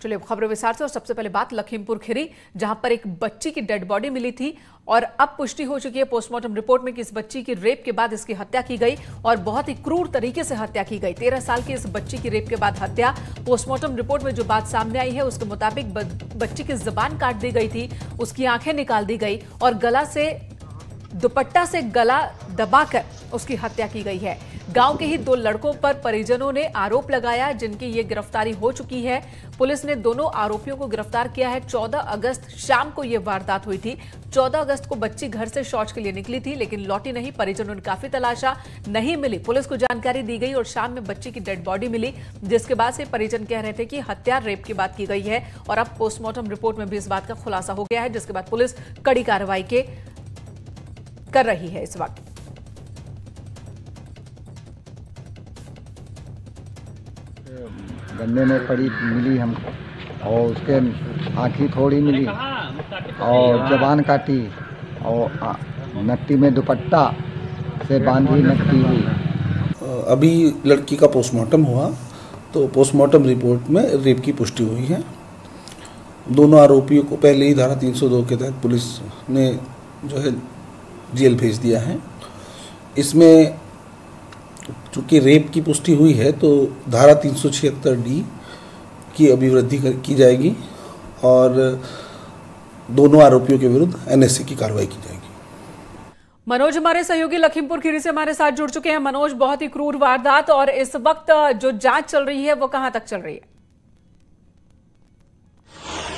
चलिए खबरों विस्तार से। और सबसे पहले बात लखीमपुर खीरी, जहां पर एक बच्ची की डेड बॉडी मिली थी और अब पुष्टि हो चुकी है पोस्टमार्टम रिपोर्ट में कि इस बच्ची की रेप के बाद इसकी हत्या की गई और बहुत ही क्रूर तरीके से हत्या की गई। 13 साल की इस बच्ची की रेप के बाद हत्या। पोस्टमार्टम रिपोर्ट में जो बात सामने आई है उसके मुताबिक बच्ची की जुबान काट दी गई थी, उसकी आंखें निकाल दी गई और दुपट्टा से गला दबाकर उसकी हत्या की गई है। गांव के ही 2 लड़कों पर परिजनों ने आरोप लगाया, जिनकी ये गिरफ्तारी हो चुकी है। पुलिस ने दोनों आरोपियों को गिरफ्तार किया है। 14 अगस्त शाम को यह वारदात हुई थी। 14 अगस्त को बच्ची घर से शौच के लिए निकली थी, लेकिन लौटी नहीं। परिजनों ने काफी तलाशा, नहीं मिली। पुलिस को जानकारी दी गई और शाम में बच्ची की डेड बॉडी मिली, जिसके बाद से परिजन कह रहे थे कि हत्या रेप की बात की गई है। और अब पोस्टमार्टम रिपोर्ट में भी इस बात का खुलासा हो गया है, जिसके बाद पुलिस कड़ी कार्रवाई कर रही है इस वक्त। गन्ने में पड़ी मिली हमको और उसके आँखी थोड़ी मिली और जबान काटी और नत्ती में दुपट्टा से बांधी नत्ती हुई। अभी लड़की का पोस्टमार्टम हुआ तो पोस्टमार्टम रिपोर्ट में रेप की पुष्टि हुई है। दोनों आरोपियों को पहले ही धारा 302 के तहत पुलिस ने जो है जेल भेज दिया है। इसमें चूँकि रेप की पुष्टि हुई है तो धारा 376D की अभिवृद्धि की जाएगी और दोनों आरोपियों के विरुद्ध NSA की कार्रवाई की जाएगी। मनोज हमारे सहयोगी लखीमपुर खीरी से हमारे साथ जुड़ चुके हैं। मनोज, बहुत ही क्रूर वारदात और इस वक्त जो जांच चल रही है वो कहां तक चल रही है?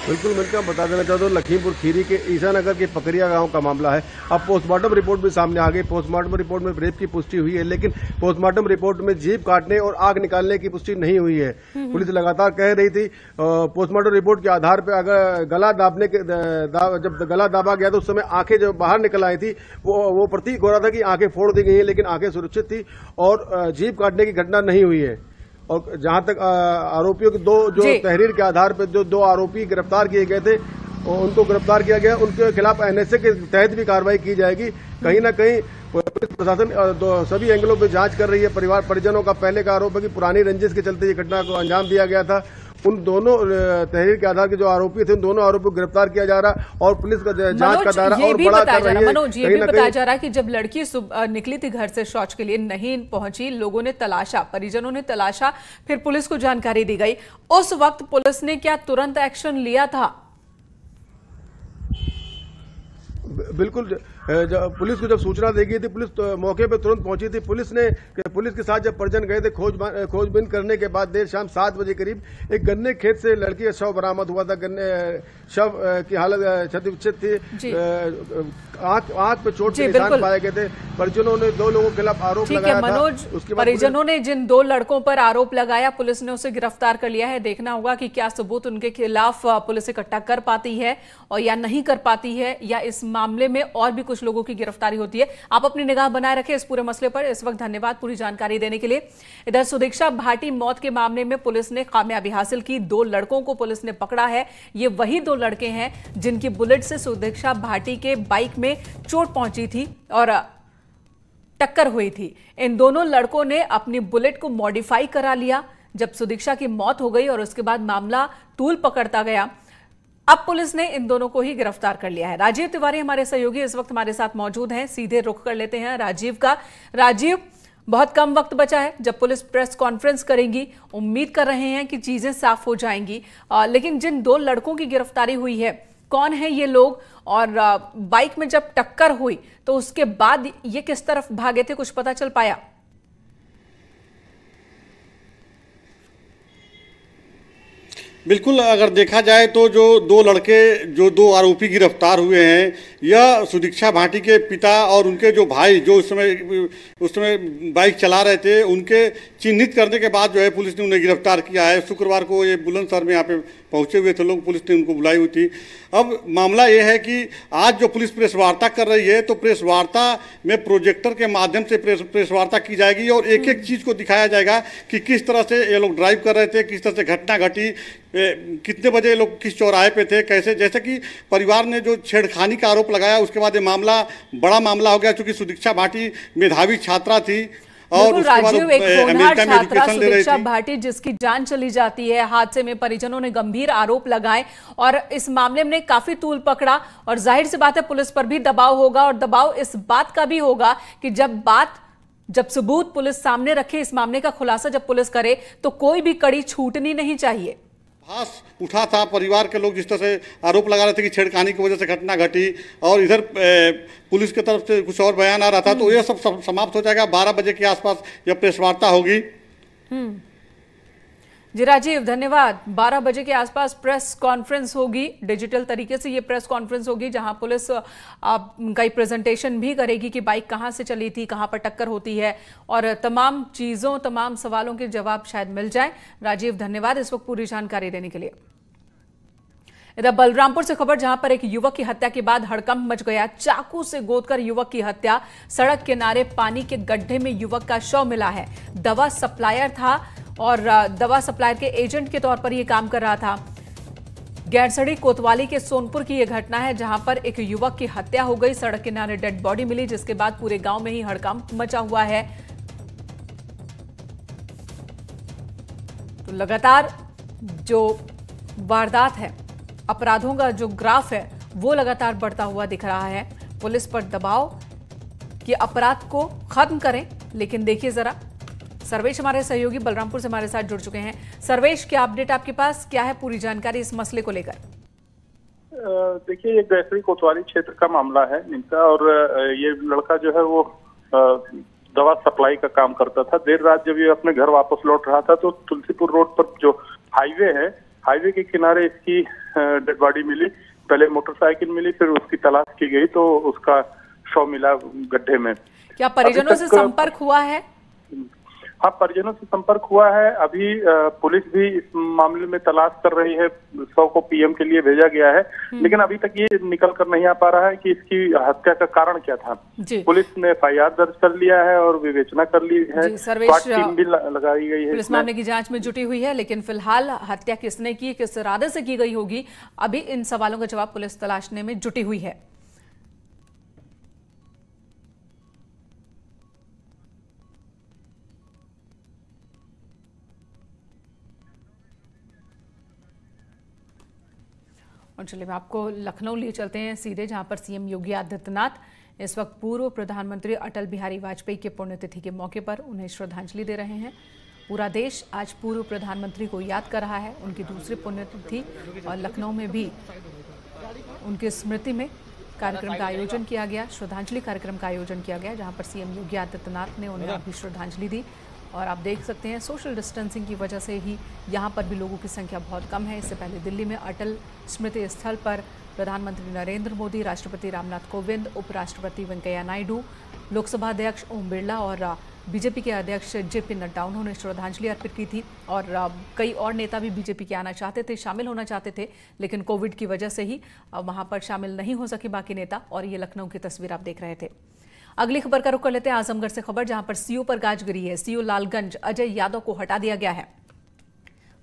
बिल्कुल, मैं क्या बता देना चाहता हूँ, लखीमपुर खीरी के ईसानगर के पकरिया गांव का मामला है। अब पोस्टमार्टम रिपोर्ट भी सामने आ गई। पोस्टमार्टम रिपोर्ट में रेप की पुष्टि हुई है, लेकिन पोस्टमार्टम रिपोर्ट में जीभ काटने और आग निकालने की पुष्टि नहीं हुई है। पुलिस लगातार कह रही थी पोस्टमार्टम रिपोर्ट के आधार पर अगर जब गला दाबा गया तो उस समय आंखें जो बाहर निकल आई थी वो प्रतीक हो रहा था कि आंखें फोड़ दी गई हैं, लेकिन आंखें सुरक्षित थी और जीभ काटने की घटना नहीं हुई है। और जहां तक आरोपियों की जो तहरीर के आधार पर जो 2 आरोपी गिरफ्तार किए गए थे उनको गिरफ्तार किया गया। उनके खिलाफ NSA के तहत भी कार्रवाई की जाएगी। कहीं ना कहीं पुलिस प्रशासन सभी एंगलों पे जांच कर रही है। परिवार परिजनों का पहले का आरोप है कि पुरानी रंजिश के चलते ये घटना को अंजाम दिया गया था। उन दोनों तहरीर के आधार के जो आरोपी थे उन दोनों आरोपियों को गिरफ्तार किया जा रहा और पुलिस का जांच का दायरा और बड़ा कर रही है। मनोज, ये भी बताया जा रहा है कि जब लड़की निकली थी घर से शौच के लिए, नहीं पहुंची, लोगों ने तलाशा, परिजनों ने तलाशा, फिर पुलिस को जानकारी दी गई। उस वक्त पुलिस ने क्या तुरंत एक्शन लिया था? बिल्कुल, पुलिस को जब सूचना दी गई थी पुलिस तो मौके पर तुरंत पहुंची थी। पुलिस के साथ जब परिजन गए थे खोजबीन करने के बाद देर शाम 7 बजे करीब एक गन्ने खेत से लड़की का शव बरामद हुआ था। गन्ने शव की हालत क्षति विक्षत थी, आंख पे चोट के निशान पाए गए थे। परिजनों ने 2 लोगों के खिलाफ आरोप लगाया था। मनोज, परिजनों ने जिन 2 लड़कों पर आरोप लगाया पुलिस ने उसे गिरफ्तार कर लिया है। देखना होगा कि क्या सबूत उनके खिलाफ पुलिस इकट्ठा कर पाती है और या नहीं कर पाती है, या इस मामले में और भी कुछ लोगों की गिरफ्तारी होती है। आप अपनी निगाह बनाए रखें इस पूरे मसले पर। इस वक्त धन्यवाद पूरी जानकारी देने के लिए। इधर सुदीक्षा भाटी मौत के मामले में पुलिस ने कामयाबी हासिल की। 2 लड़कों को पुलिस ने पकड़ा है। ये वही 2 लड़के हैं जिनकी बुलेट से सुदीक्षा भाटी के बाइक में चोट पहुंची थी और टक्कर हुई थी। इन दोनों लड़कों ने अपनी बुलेट को मॉडिफाई करा लिया जब सुदीक्षा की मौत हो गई और उसके बाद मामला तूल पकड़ता गया। अब पुलिस ने इन दोनों को ही गिरफ्तार कर लिया है। राजीव तिवारी हमारे सहयोगी इस वक्त हमारे साथ मौजूद हैं। सीधे रुख कर लेते हैं राजीव का। राजीव, बहुत कम वक्त बचा है जब पुलिस प्रेस कॉन्फ्रेंस करेगी। उम्मीद कर रहे हैं कि चीजें साफ हो जाएंगी, लेकिन जिन 2 लड़कों की गिरफ्तारी हुई है, कौन है ये लोग और बाइक में जब टक्कर हुई तो उसके बाद ये किस तरफ भागे थे, कुछ पता चल पाया? बिल्कुल, अगर देखा जाए तो जो 2 लड़के, जो 2 आरोपी गिरफ्तार हुए हैं, यह सुदीक्षा भाटी के पिता और उनके जो भाई जो उस समय बाइक चला रहे थे, उनके चिन्हित करने के बाद जो है पुलिस ने उन्हें गिरफ्तार किया है। शुक्रवार को ये बुलंदशहर में यहाँ पे पहुंचे हुए थे लोग, पुलिस ने उनको बुलाई हुई थी। अब मामला ये है कि आज जो पुलिस प्रेस वार्ता कर रही है तो प्रेस वार्ता में प्रोजेक्टर के माध्यम से प्रेस वार्ता की जाएगी और एक एक चीज़ को दिखाया जाएगा कि किस तरह से ये लोग ड्राइव कर रहे थे, किस तरह से घटना घटी, कितने बजे ये लोग किस चौराहे पे थे, कैसे, जैसे कि परिवार ने जो छेड़खानी का आरोप लगाया उसके बाद ये मामला बड़ा मामला हो गया। चूँकि सुदीक्षा भाटी मेधावी छात्रा थी और उसके बाद राजीव, एक होनहार अमेरिका में छात्रा एजुकेशन ले रही सुदीक्षा थी। भाटी जिसकी जान चली जाती है हादसे में, परिजनों ने गंभीर आरोप लगाए और इस मामले में काफी तूल पकड़ा और जाहिर सी बात है पुलिस पर भी दबाव होगा और दबाव इस बात का भी होगा कि जब सबूत पुलिस सामने रखे, इस मामले का खुलासा जब पुलिस करे तो कोई भी कड़ी छूटनी नहीं चाहिए। भास उठा था, परिवार के लोग जिस तरह से आरोप लगा रहे थे कि छेड़खानी की वजह से घटना घटी और इधर पुलिस की तरफ से कुछ और बयान आ रहा था, तो ये सब समाप्त हो जाएगा। 12 बजे के आसपास यह प्रेस वार्ता होगी। जी राजीव, धन्यवाद। 12 बजे के आसपास प्रेस कॉन्फ्रेंस होगी, डिजिटल तरीके से ये प्रेस कॉन्फ्रेंस होगी जहां पुलिस कई प्रेजेंटेशन भी करेगी कि बाइक कहां से चली थी, कहां पर टक्कर होती है और तमाम चीजों, तमाम सवालों के जवाब शायद मिल जाए। राजीव, धन्यवाद इस वक्त पूरी जानकारी देने के लिए। इधर बलरामपुर से खबर, जहां पर एक युवक की हत्या के बाद हड़कंप मच गया। चाकू से गोदकर युवक की हत्या, सड़क किनारे पानी के गड्ढे में युवक का शव मिला है। दवा सप्लायर था और दवा सप्लायर के एजेंट के तौर पर यह काम कर रहा था। गैरसड़ी कोतवाली के सोनपुर की यह घटना है जहां पर एक युवक की हत्या हो गई, सड़क किनारे डेड बॉडी मिली, जिसके बाद पूरे गांव में ही हड़कंप मचा हुआ है। तो लगातार जो वारदात है, अपराधों का जो ग्राफ है वो लगातार बढ़ता हुआ दिख रहा है। पुलिस पर दबाव कि अपराध को खत्म करें, लेकिन देखिए जरा, सर्वेश हमारे सहयोगी बलरामपुर से हमारे साथ जुड़ चुके हैं। सर्वेश, क्या अपडेट आपके पास, क्या है पूरी जानकारी इस मसले को लेकर? देखिए, ये गैसरी कोतवाली क्षेत्र का मामला है इनका और ये लड़का जो है वो दवा सप्लाई का काम करता था। देर रात जब ये अपने घर वापस लौट रहा था तो तुलसीपुर रोड पर जो हाईवे है, हाईवे के किनारे इसकी डेड बॉडी मिली। पहले मोटरसाइकिल मिली, फिर उसकी तलाश की गई तो उसका शव मिला गड्ढे में। क्या परिजनों से संपर्क हुआ है? हाँ, परिजनों से संपर्क हुआ है। अभी पुलिस भी इस मामले में तलाश कर रही है। शव को पीएम के लिए भेजा गया है, लेकिन अभी तक ये निकल कर नहीं आ पा रहा है कि इसकी हत्या का कारण क्या था। पुलिस ने FIR दर्ज कर लिया है और विवेचना कर ली है। SWAT टीम भी लगाई गई है। पुलिस मामले की जांच में जुटी हुई है, लेकिन फिलहाल हत्या किसने की, किस इरादे से की गई होगी, अभी इन सवालों का जवाब पुलिस तलाशने में जुटी हुई है। और चलिए मैं आपको लखनऊ लिए चलते हैं सीधे, जहां पर सीएम योगी आदित्यनाथ इस वक्त पूर्व प्रधानमंत्री अटल बिहारी वाजपेयी के पुण्यतिथि के मौके पर उन्हें श्रद्धांजलि दे रहे हैं। पूरा देश आज पूर्व प्रधानमंत्री को याद कर रहा है, उनकी दूसरी पुण्यतिथि, और लखनऊ में भी उनकी स्मृति में कार्यक्रम का आयोजन किया गया, श्रद्धांजलि कार्यक्रम का आयोजन किया गया, जहां पर सीएम योगी आदित्यनाथ ने उन्हें अभी श्रद्धांजलि दी। और आप देख सकते हैं सोशल डिस्टेंसिंग की वजह से ही यहाँ पर भी लोगों की संख्या बहुत कम है। इससे पहले दिल्ली में अटल स्मृति स्थल पर प्रधानमंत्री नरेंद्र मोदी, राष्ट्रपति रामनाथ कोविंद, उपराष्ट्रपति वेंकैया नायडू, लोकसभा अध्यक्ष ओम बिरला और बीजेपी के अध्यक्ष जेपी नड्डा, उन्होंने श्रद्धांजलि अर्पित की थी। और कई और नेता भी बीजेपी के आना चाहते थे, शामिल होना चाहते थे, लेकिन कोविड की वजह से ही वहाँ पर शामिल नहीं हो सके बाकी नेता। और ये लखनऊ की तस्वीर आप देख रहे थे। अगली खबर का रुख कर लेते हैं आजमगढ़ से खबर, जहां पर सीओ पर गाज गिरी है। सीओ लालगंज अजय यादव को हटा दिया गया है।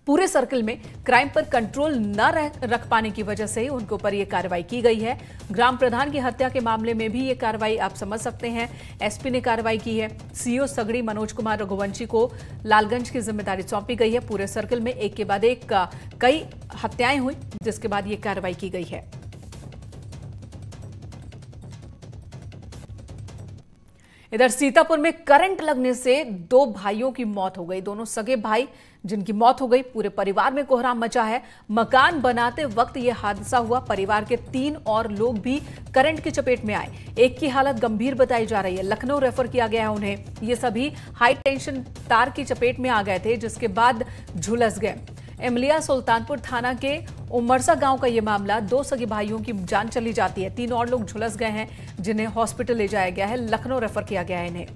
पूरे सर्कल में क्राइम पर कंट्रोल न रख पाने की वजह से उनके ऊपर यह कार्रवाई की गई है। ग्राम प्रधान की हत्या के मामले में भी ये कार्रवाई आप समझ सकते हैं, एसपी ने कार्रवाई की है। सीओ सगड़ी मनोज कुमार रघुवंशी को लालगंज की जिम्मेदारी सौंपी गई है। पूरे सर्कल में एक के बाद एक कई हत्याएं हुई, जिसके बाद ये कार्रवाई की गई है। इधर सीतापुर में करंट लगने से 2 भाइयों की मौत हो गई। दोनों सगे भाई जिनकी मौत हो गई, पूरे परिवार में कोहराम मचा है। मकान बनाते वक्त यह हादसा हुआ। परिवार के 3 और लोग भी करंट की चपेट में आए। एक की हालत गंभीर बताई जा रही है, लखनऊ रेफर किया गया है उन्हें। ये सभी हाई टेंशन तार की चपेट में आ गए थे, जिसके बाद झुलस गए। इमलिया सुल्तानपुर थाना के उमरसा गांव का यह मामला, 2 सगे भाइयों की जान चली जाती है। 3 और लोग झुलस गए हैं, जिन्हें हॉस्पिटल ले जाया गया है। लखनऊ रेफर किया गया है इन्हें।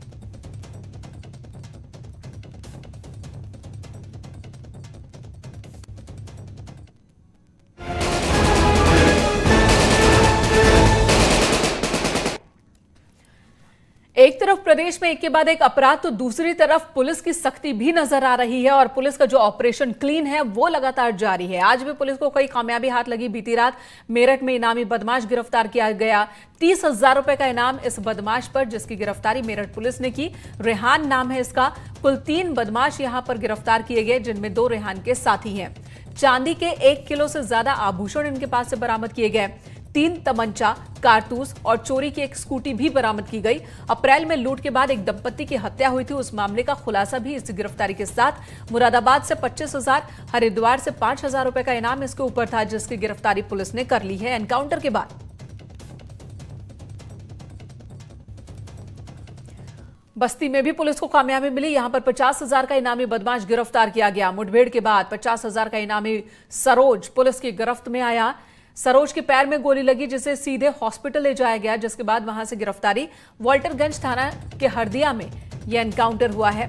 एक तरफ तरफ प्रदेश में एक के बाद एक अपराध तो दूसरी तरफ पुलिस की सख्ती भी नजर आ रही है और पुलिस का जो ऑपरेशन क्लीन है वो लगातार जारी है। आज भी पुलिस को कई कामयाबी हाथ लगी। बीती रात मेरठ में इनामी बदमाश गिरफ्तार किया गया। 30,000 रुपए का इनाम इस बदमाश पर, जिसकी गिरफ्तारी मेरठ पुलिस ने की। रेहान नाम है इसका। कुल 3 बदमाश यहां पर गिरफ्तार किए गए, जिनमें 2 रेहान के साथी हैं। चांदी के 1 किलो से ज्यादा आभूषण इनके पास से बरामद किए गए। 3 तमंचा, कारतूस और चोरी की एक स्कूटी भी बरामद की गई। अप्रैल में लूट के बाद एक दंपति की हत्या हुई थी, उस मामले का खुलासा भी इस गिरफ्तारी के साथ। मुरादाबाद से 25,000, हरिद्वार से 5,000 रुपए का इनाम इसके ऊपर था, जिसकी गिरफ्तारी पुलिस ने कर ली है एनकाउंटर के बाद। बस्ती में भी पुलिस को कामयाबी मिली। यहां पर 50,000 का इनामी बदमाश गिरफ्तार किया गया। मुठभेड़ के बाद 50,000 का इनामी सरोज पुलिस की गिरफ्त में आया। सरोज के पैर में गोली लगी, जिसे सीधे हॉस्पिटल ले जाया गया, जिसके बाद वहां से गिरफ्तारी। वाल्टरगंज थाना के हरदिया में यह एनकाउंटर हुआ है।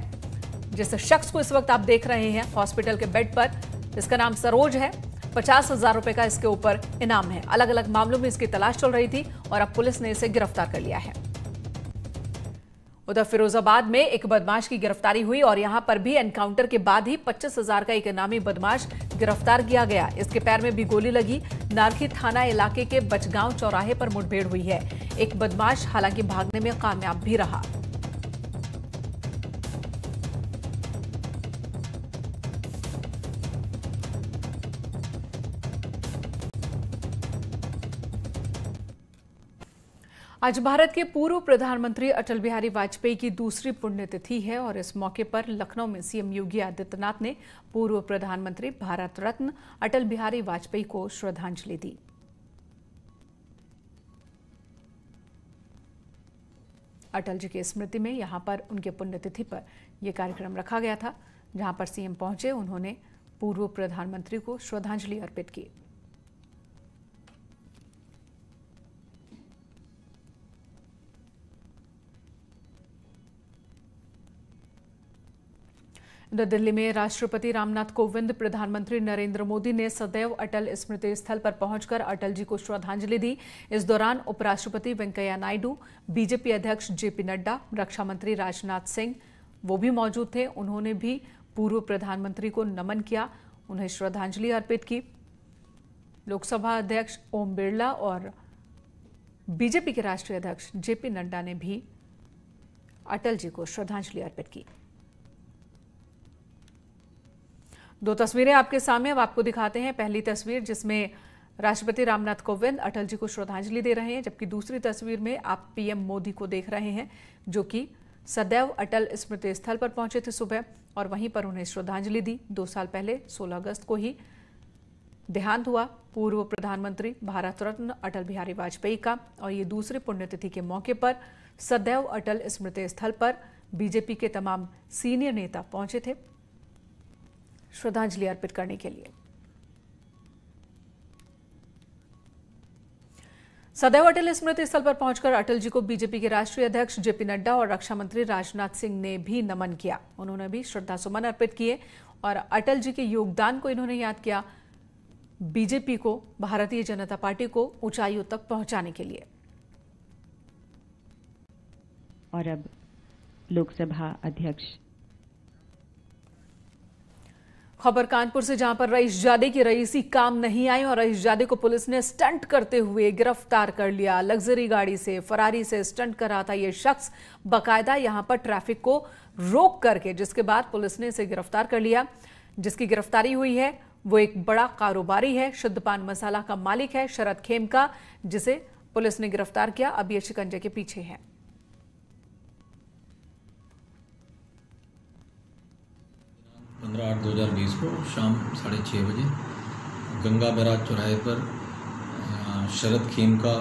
जिस शख्स को इस वक्त आप देख रहे हैं हॉस्पिटल के बेड पर, इसका नाम सरोज है। 50,000 रुपए का इसके ऊपर इनाम है। अलग अलग मामलों में इसकी तलाश चल रही थी और अब पुलिस ने इसे गिरफ्तार कर लिया है। उधर फिरोजाबाद में एक बदमाश की गिरफ्तारी हुई और यहां पर भी एनकाउंटर के बाद ही 25,000 का एक इनामी बदमाश गिरफ्तार किया गया। इसके पैर में भी गोली लगी। नारखी थाना इलाके के बचगांव चौराहे पर मुठभेड़ हुई है। एक बदमाश हालांकि भागने में कामयाब भी रहा। आज भारत के पूर्व प्रधानमंत्री अटल बिहारी वाजपेयी की दूसरी पुण्यतिथि है और इस मौके पर लखनऊ में सीएम योगी आदित्यनाथ ने पूर्व प्रधानमंत्री भारत रत्न अटल बिहारी वाजपेयी को श्रद्धांजलि दी। अटल जी की स्मृति में यहां पर उनके पुण्यतिथि पर यह कार्यक्रम रखा गया था, जहां पर सीएम पहुंचे। उन्होंने पूर्व प्रधानमंत्री को श्रद्धांजलि अर्पित की। दिल्ली में राष्ट्रपति रामनाथ कोविंद, प्रधानमंत्री नरेंद्र मोदी ने सदैव अटल स्मृति स्थल पर पहुंचकर अटल जी को श्रद्धांजलि दी। इस दौरान उपराष्ट्रपति वेंकैया नायडू, बीजेपी अध्यक्ष जेपी नड्डा, रक्षा मंत्री राजनाथ सिंह वो भी मौजूद थे। उन्होंने भी पूर्व प्रधानमंत्री को नमन किया, उन्हें श्रद्धांजलि अर्पित की। लोकसभा अध्यक्ष ओम बिरला और बीजेपी के राष्ट्रीय अध्यक्ष जेपी नड्डा ने भी अटल जी को श्रद्धांजलि अर्पित की। 2 तस्वीरें आपके सामने अब आपको दिखाते हैं। पहली तस्वीर जिसमें राष्ट्रपति रामनाथ कोविंद अटल जी को श्रद्धांजलि दे रहे हैं, जबकि दूसरी तस्वीर में आप पीएम मोदी को देख रहे हैं, जो कि सदैव अटल स्मृति स्थल पर पहुंचे थे सुबह और वहीं पर उन्हें श्रद्धांजलि दी। 2 साल पहले 16 अगस्त को ही देहांत हुआ पूर्व प्रधानमंत्री भारत रत्न अटल बिहारी वाजपेयी का और ये दूसरी पुण्यतिथि के मौके पर सदैव अटल स्मृति स्थल पर बीजेपी के तमाम सीनियर नेता पहुंचे थे श्रद्धांजलि अर्पित करने के लिए। सदैव अटल स्मृति स्थल पर पहुंचकर अटल जी को बीजेपी के राष्ट्रीय अध्यक्ष जेपी नड्डा और रक्षा मंत्री राजनाथ सिंह ने भी नमन किया। उन्होंने भी श्रद्धासुमन अर्पित किए और अटल जी के योगदान को इन्होंने याद किया, बीजेपी को, भारतीय जनता पार्टी को ऊंचाइयों तक पहुंचाने के लिए। और अब लोकसभा अध्यक्ष। खबर कानपुर से, जहां पर रईसजादे की रईसी काम नहीं आई और रईसजादे को पुलिस ने स्टंट करते हुए गिरफ्तार कर लिया। लग्जरी गाड़ी से, फरारी से स्टंट कर रहा था यह शख्स बाकायदा यहां पर ट्रैफिक को रोक करके, जिसके बाद पुलिस ने इसे गिरफ्तार कर लिया। जिसकी गिरफ्तारी हुई है वो एक बड़ा कारोबारी है, शुद्ध पान मसाला का मालिक है शरद खेमका, जिसे पुलिस ने गिरफ्तार किया। अब ये शिकंजे के पीछे है। पंद्रह 8/2020 को शाम 6:30 बजे गंगा बैराज चौराहे पर शरद खेमका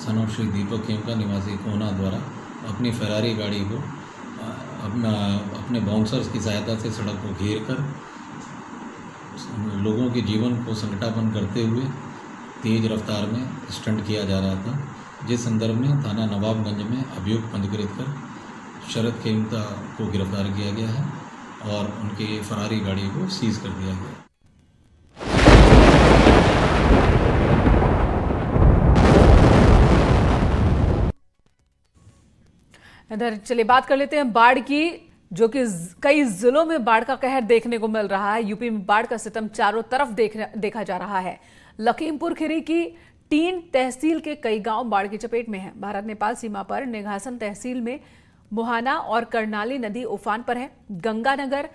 सन ऑफ श्री दीपक खेमका निवासी कोना द्वारा अपनी फरारी गाड़ी को अपने बाउंसर्स की सहायता से सड़क को घेर कर लोगों के जीवन को संकटापन्न करते हुए तेज़ रफ्तार में स्टंट किया जा रहा था, जिस संदर्भ में थाना नवाबगंज में अभियोग पंजीकृत कर शरद खेमका को गिरफ्तार किया गया है और उनकी फरारी गाड़ी को सीज कर दिया गया। इधर चलिए बात कर लेते हैं बाढ़ की, जो कि कई जिलों में बाढ़ का कहर देखने को मिल रहा है। यूपी में बाढ़ का सितम चारों तरफ देखा जा रहा है। लखीमपुर खीरी की 3 तहसील के कई गांव बाढ़ की चपेट में हैं। भारत नेपाल सीमा पर निघासन तहसील में मुहाना और करनाली नदी उफान पर है। गंगानगर,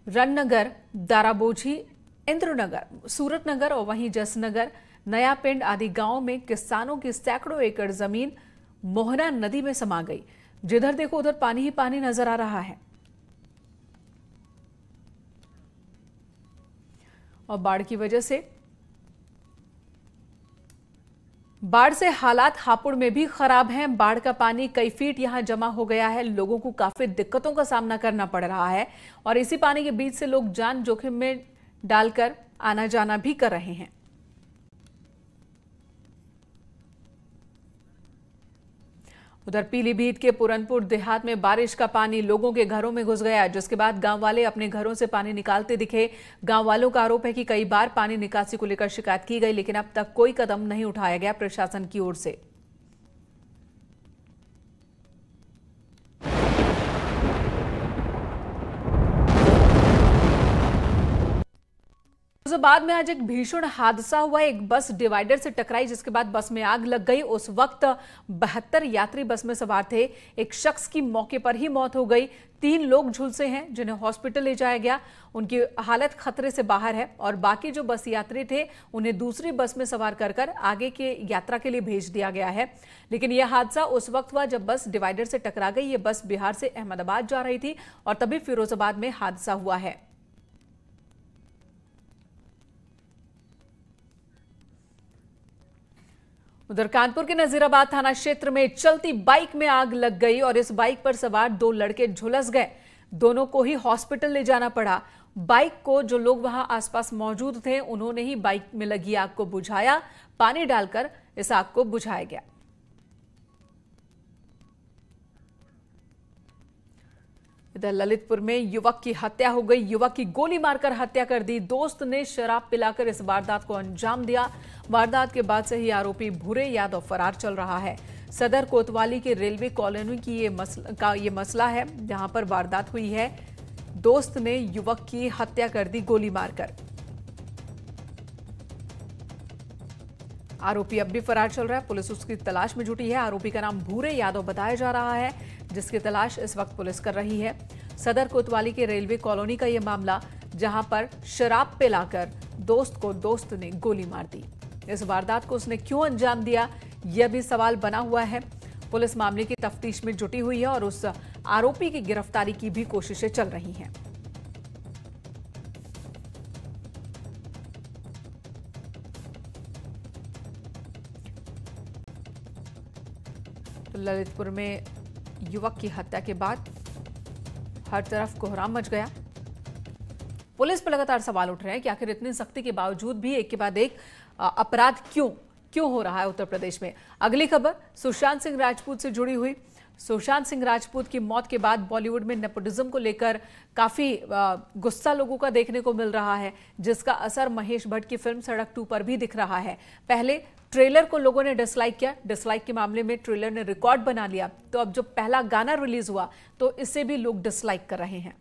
रननगर, दाराबोझी, इंद्रनगर, सूरतनगर और वहीं जसनगर, नया पिंड आदि गांवों में किसानों की सैकड़ों एकड़ जमीन मोहना नदी में समा गई। जिधर देखो उधर पानी ही पानी नजर आ रहा है। और बाढ़ की वजह से हालात हापुड़ में भी खराब हैं। बाढ़ का पानी कई फीट यहां जमा हो गया है। लोगों को काफी दिक्कतों का सामना करना पड़ रहा है और इसी पानी के बीच से लोग जान जोखिम में डालकर आना जाना भी कर रहे हैं। उधर पीलीभीत के पुरनपुर देहात में बारिश का पानी लोगों के घरों में घुस गया, जिसके बाद गांव वाले अपने घरों से पानी निकालते दिखे। गांव वालों का आरोप है कि कई बार पानी निकासी को लेकर शिकायत की गई, लेकिन अब तक कोई कदम नहीं उठाया गया प्रशासन की ओर से। बाद में आज एक भीषण हादसा हुआ। एक बस डिवाइडर से टकराई, जिसके बाद बस में आग लग गई। उस वक्त 72 यात्री बस में सवार थे। एक शख्स की मौके पर ही मौत हो गई। 3 लोग झुलसे हैं जिन्हें हॉस्पिटल ले जाया गया। उनकी हालत खतरे से बाहर है और बाकी जो बस यात्री थे उन्हें दूसरी बस में सवार कर आगे के यात्रा के लिए भेज दिया गया है। लेकिन यह हादसा उस वक्त हुआ जब बस डिवाइडर से टकरा गई। ये बस बिहार से अहमदाबाद जा रही थी और तभी फिरोजाबाद में हादसा हुआ है। उधर कानपुर के नजीराबाद थाना क्षेत्र में चलती बाइक में आग लग गई और इस बाइक पर सवार 2 लड़के झुलस गए। दोनों को ही हॉस्पिटल ले जाना पड़ा। बाइक को जो लोग वहां आसपास मौजूद थे उन्होंने ही बाइक में लगी आग को बुझाया। पानी डालकर इस आग को बुझाया गया। इधर ललितपुर में युवक की हत्या हो गई। युवक की गोली मारकर हत्या कर दी। दोस्त ने शराब पिलाकर इस वारदात को अंजाम दिया। वारदात के बाद से ही आरोपी भूरे यादव फरार चल रहा है। सदर कोतवाली के रेलवे कॉलोनी की ये मसला है, जहां पर वारदात हुई है। दोस्त ने युवक की हत्या कर दी गोली मारकर। आरोपी अब भी फरार चल रहा है। पुलिस उसकी तलाश में जुटी है। आरोपी का नाम भूरे यादव बताया जा रहा है, जिसकी तलाश इस वक्त पुलिस कर रही है। सदर कोतवाली के रेलवे कॉलोनी का यह मामला, जहां पर शराब पिलाकर दोस्त को दोस्त ने गोली मार दी। इस वारदात को उसने क्यों अंजाम दिया, यह भी सवाल बना हुआ है। पुलिस मामले की तफ्तीश में जुटी हुई है और उस आरोपी की गिरफ्तारी की भी कोशिशें चल रही हैं। तो ललितपुर में युवक की हत्या के बाद हर तरफ कोहराम मच गया। पुलिस पर लगातार सवाल उठ रहे हैं कि आखिर इतनी सख्ती के बावजूद भी एक के बाद एक अपराध क्यों हो रहा है उत्तर प्रदेश में। अगली खबर सुशांत सिंह राजपूत से जुड़ी हुई। सुशांत सिंह राजपूत की मौत के बाद बॉलीवुड में नेपोटिज्म को लेकर काफी गुस्सा लोगों का देखने को मिल रहा है, जिसका असर महेश भट्ट की फिल्म सड़क 2 पर भी दिख रहा है। पहले ट्रेलर को लोगों ने डिसलाइक किया। डिसलाइक के मामले में ट्रेलर ने रिकॉर्ड बना लिया, तो अब जब पहला गाना रिलीज हुआ तो इसे भी लोग डिसलाइक कर रहे हैं।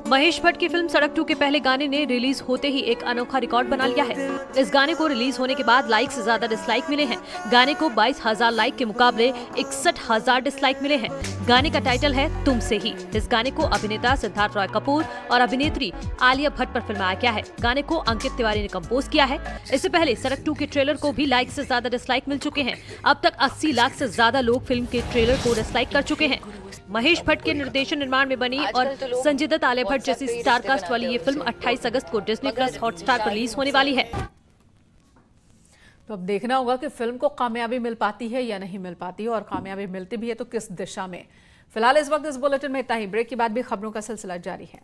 महेश भट्ट की फिल्म सड़क 2 के पहले गाने ने रिलीज होते ही एक अनोखा रिकॉर्ड बना लिया है। इस गाने को रिलीज होने के बाद लाइक से ज्यादा डिसलाइक मिले हैं। गाने को 22,000 लाइक के मुकाबले 61,000 डिसलाइक मिले हैं। गाने का टाइटल है तुमसे ही। इस गाने को अभिनेता सिद्धार्थ रॉय कपूर और अभिनेत्री आलिया भट्ट पर फिल्माया गया है। गाने को अंकित तिवारी ने कंपोज किया है। इससे पहले सड़क 2 के ट्रेलर को भी लाइक से ज्यादा डिसलाइक मिल चुके हैं। अब तक 80 लाख से ज्यादा लोग फिल्म के ट्रेलर को डिसलाइक कर चुके हैं। महेश भट्ट के निर्देशन निर्माण में बनी और संजय दत्त, आलिया भट्ट जैसी स्टारकास्ट वाली ये फिल्म 28 अगस्त को डिज्नी प्लस हॉटस्टार पर रिलीज होने वाली है। तो अब देखना होगा कि फिल्म को कामयाबी मिल पाती है या नहीं मिल पाती है, और कामयाबी मिलती भी है तो किस दिशा में। फिलहाल इस वक्त इस बुलेटिन में इतना ही। ब्रेक के बाद भी खबरों का सिलसिला जारी है।